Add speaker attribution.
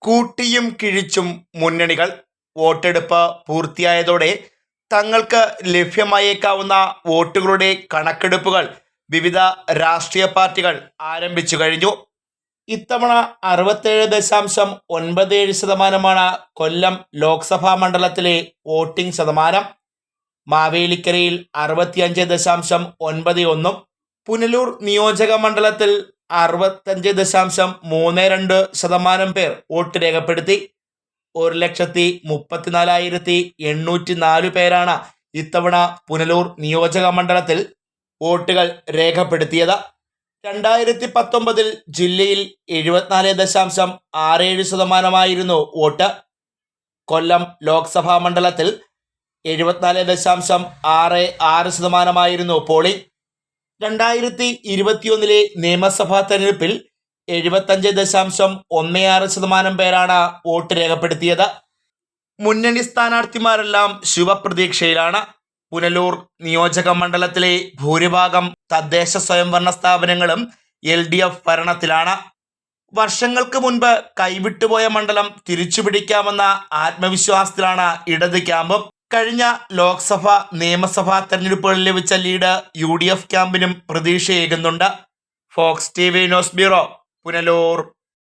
Speaker 1: കൂട്ടിയും കിഴിച്ചും മുന്നണികൾ വോട്ടെടുപ്പ് പൂർത്തിയായതോടെ തങ്ങൾക്ക് ലഭ്യമായേക്കാവുന്ന വോട്ടുകളുടെ കണക്കെടുപ്പുകൾ വിവിധ രാഷ്ട്രീയ പാർട്ടികൾ ആരംഭിച്ചു കഴിഞ്ഞു. ഇത്തവണ 67.97% കൊല്ലം ലോക്സഭാ മണ്ഡലത്തിലെ വോട്ടിംഗ് ശതമാനം. മാവേലിക്കരയിൽ 65.91%, പുനലൂർ നിയോജക മണ്ഡലത്തിൽ 65.32% പേർ വോട്ട് രേഖപ്പെടുത്തി. 1,34,804 പേരാണ് ഇത്തവണ പുനലൂർ നിയോജക മണ്ഡലത്തിൽ വോട്ടുകൾ രേഖപ്പെടുത്തിയത്. 2019 ജില്ലയിൽ 74.67% വോട്ട്. കൊല്ലം ലോക്സഭാ മണ്ഡലത്തിൽ 74.66% പോളിംഗ്. 2021 നിയമസഭാ തെരഞ്ഞെടുപ്പിൽ 75.16% പേരാണ് വോട്ട് രേഖപ്പെടുത്തിയത്. മുന്നണി സ്ഥാനാർത്ഥിമാരെല്ലാം ശുഭപ്രതീക്ഷയിലാണ്. പുനലൂർ നിയോജക മണ്ഡലത്തിലെ ഭൂരിഭാഗം തദ്ദേശ സ്വയംഭരണ സ്ഥാപനങ്ങളും LDF ഭരണത്തിലാണ്. വർഷങ്ങൾക്ക് മുൻപ് കൈവിട്ടുപോയ മണ്ഡലം തിരിച്ചുപിടിക്കാമെന്ന ആത്മവിശ്വാസത്തിലാണ് ഇടത് ക്യാമ്പും. കഴിഞ്ഞ ലോക്സഭ നിയമസഭാ തെരഞ്ഞെടുപ്പുകളിൽ ലഭിച്ച ലീഡ് UDF ക്യാമ്പിനും പ്രതീക്ഷയേകുന്നുണ്ട്. Fox TV news bureau, Punalur.